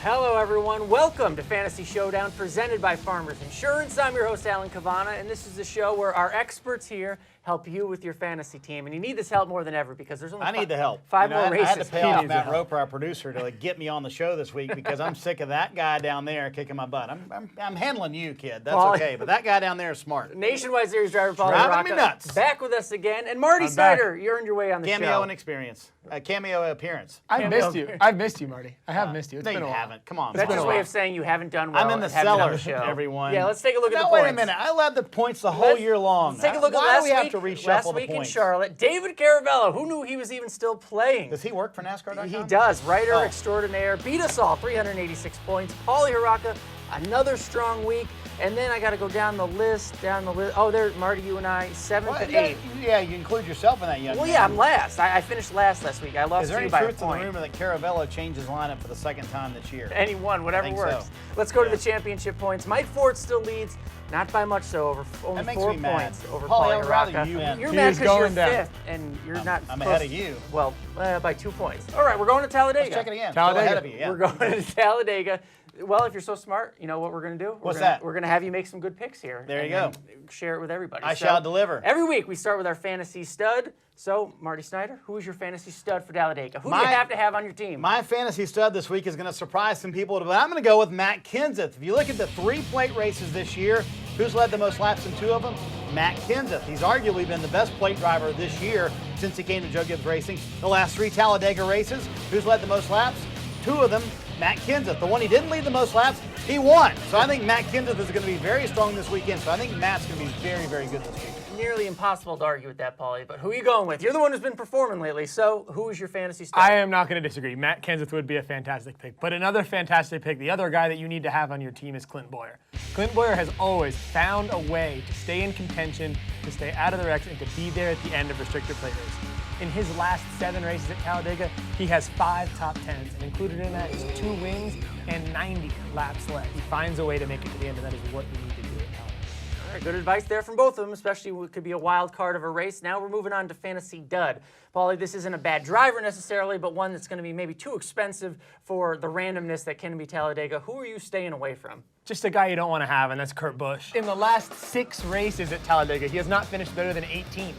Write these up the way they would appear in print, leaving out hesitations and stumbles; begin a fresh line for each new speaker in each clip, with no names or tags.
Hello, everyone. Welcome to Fantasy Showdown, presented by Farmers Insurance. I'm your host, Alan Cavana, and this is the show where our experts here help you with your fantasy team. And you need this help more than ever because there's only
need the help.
Five more races.
I had to pay off Matt Roper, our producer, to get me on the show this week because I'm sick of that guy down there kicking my butt. I'm handling you, kid. That's okay. But that guy down there is smart.
Nationwide Series driver Paul
Driving me nuts.
Back with us again. And Marty Snyder, you earned your way on the show.
Cameo and experience. Cameo appearance.
I've missed you. I've missed you, Marty. I have missed you. It's
No,
been
you
a while.
haven't. Come on.
That's just a way of saying you haven't done well.
I'm in the
and haven't been on
cellar,
the show.
everyone.
Yeah, let's take a look at the
Now,
points.
wait a minute. I led the points the whole year long.
Let's take a look at
Why
last
do we have
week.
to reshuffle
Last
the
week in
points?
Charlotte, David Caravello, who knew he was even still playing?
Does he work for NASCAR.com?
He does. Writer extraordinaire. Beat us all, 386 points. Paulie Haraka, another strong week. And then I got to go down the list. Oh, there's Marty, you and I, 7th and 8th.
Yeah, you include yourself in that, young man.
Yeah, I'm last. I finished last week. I lost
Is there
to you
any
by a
truth to the
point.
rumor that Caravello changed his lineup for the second time this year?
Anyone, whatever
I think
works.
so.
Let's go to the championship points. Mike Ford still leads, not by much so, only
makes
4
me mad.
points over
Paulie,
Paulie
I'd rather
Haraka.
you win.
You're
He
mad
is
because you're
going down.
5th, and you're not
I'm
close.
ahead of you.
Well, by 2 points. All right, we're going to Talladega.
Let's check it again.
Talladega.
Still ahead of you, yeah.
We're going to Talladega. Well, if you're so smart, you know what we're going to do?
What's that?
We're going to have you make some good picks here.
There you
and
go.
then share it with everybody.
I shall deliver.
Every week we start with our fantasy stud. So, Marty Snyder, who is your fantasy stud for Talladega? Who do you have to have on your team?
My fantasy stud this week is going to surprise some people, but I'm going to go with Matt Kenseth. If you look at the 3 plate races this year, who's led the most laps in 2 of them? Matt Kenseth. He's arguably been the best plate driver this year since he came to Joe Gibbs Racing. The last 3 Talladega races, who's led the most laps? 2 of them, Matt Kenseth. The one he didn't lead the most laps, he won. So I think Matt Kenseth is going to be very strong this weekend. So I think Matt's going to be very, very good this week.
Nearly impossible to argue with that, Paulie, but who are you going with? You're the one who's been performing lately, so who is your fantasy stud?
I am not going to disagree. Matt Kenseth would be a fantastic pick. But another fantastic pick, the other guy that you need to have on your team is Clint Bowyer. Clint Bowyer has always found a way to stay in contention, to stay out of the wrecks, and to be there at the end of restrictor plate races. In his last 7 races at Talladega, he has 5 top 10s, and included in that is 2 wins and 90 laps left. He finds a way to make it to the end, and that is what we need to do at Talladega.
All right, good advice there from both of them, especially what could be a wild card of a race. Now we're moving on to fantasy dud. Paulie, this isn't a bad driver necessarily, but one that's going to be maybe too expensive for the randomness that can be Talladega. Who are you staying away from?
Just a guy you don't want to have, and that's Kurt Busch. In the last 6 races at Talladega, he has not finished better than 18th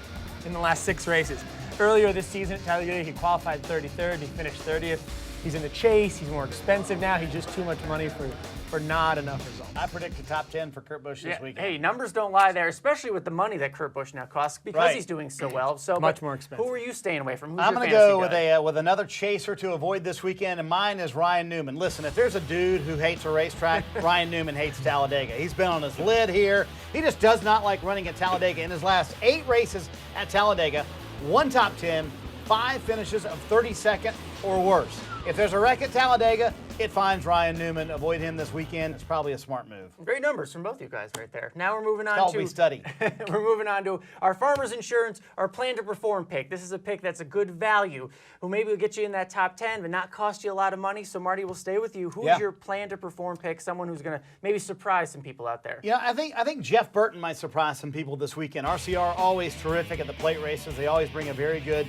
in the last 6 races. Earlier this season at Talladega, he qualified 33rd. He finished 30th. He's in the chase. He's more expensive now. He's just too much money for not enough results.
I predict the top 10 for Kurt Busch this weekend.
Hey, numbers don't lie there, especially with the money that Kurt Busch now costs because he's doing so well. So
Much more expensive.
Who are you staying away from? Who's
I'm
your
going to
fantasy
go
dud?
with another chaser to avoid this weekend, and mine is Ryan Newman. Listen, if there's a dude who hates a racetrack, Ryan Newman hates Talladega. He's been on his lid here. He just does not like running at Talladega. In his last 8 races at Talladega, 1 top 10, 5 finishes of 32nd or worse. If there's a wreck at Talladega, it finds Ryan Newman. Avoid him this weekend. It's probably a smart move.
Great numbers from both you guys right there. Now we're moving on
Called me study.
We're moving on to our Farmers Insurance, our Plan to Perform pick. This is a pick that's a good value, who maybe will get you in that top 10, but not cost you a lot of money. So Marty, will stay with you. Who's your Plan to Perform pick? Someone who's going to maybe surprise some people out there.
Yeah, I think Jeff Burton might surprise some people this weekend. RCR always terrific at the plate races. They always bring a very good,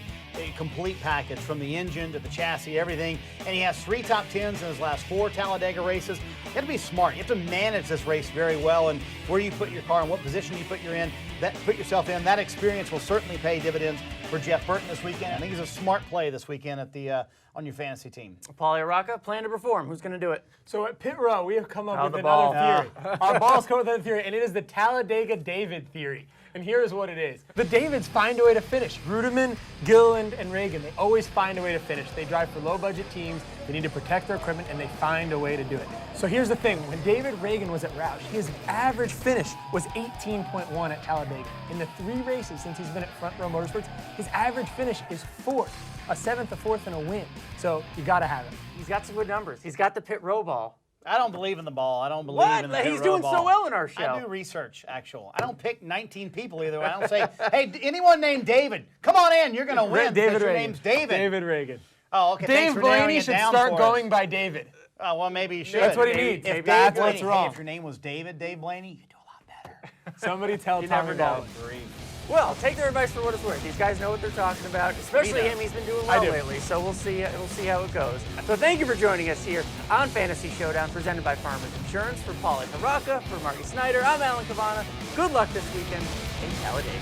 complete package from the engine to the chassis, everything. And he has 3 top 10s in his last 4 Talladega races. You have to be smart. You have to manage this race very well, and where you put your car and what position you put yourself in. That experience will certainly pay dividends for Jeff Burton this weekend. I think he's a smart play this weekend at the on your fantasy team.
Paulie Haraka, Plan to Perform. Who's going to do it?
So at Pit Row, we have come up with
the
another
ball.
theory. Our balls come up with another theory, and it is the Talladega David theory. And here is what it is. The Davids find a way to finish. Ruderman, Gilliland, and Ragan, they always find a way to finish. They drive for low-budget teams. They need to protect their equipment, and they find a way to do it. So here's the thing. When David Ragan was at Roush, his average finish was 18.1 at Talladega. In the 3 races since he's been at Front Row Motorsports, his average finish is 4th, a 7th, a 4th, and a win. So you got to have him.
He's got some good numbers. He's got the pit row ball.
I don't believe in the ball. I don't believe in the
He's doing so well in our show.
I do research, actual. I don't pick 19 people either. I don't say, hey, anyone named David, come on in. You're going to win because your name's David.
David Ragan.
Oh, okay.
Dave Blaney should start going by David.
Oh, well, maybe you should.
That's what he needs.
If
That's
Dave
what's
Blaney,
wrong.
Hey, if your name was Dave Blaney, you'd do a lot better.
Somebody tell
You
Tommy
never know.
Baldwin.
Well, take their advice for what it's worth. These guys know what they're talking about, especially him. He's been doing well
do.
lately, so we'll see how it goes. So thank you for joining us here on Fantasy Showdown, presented by Farmers Insurance. For Paulie Haraka, for Marty Snyder, I'm Alan Cavana. Good luck this weekend in Talladega.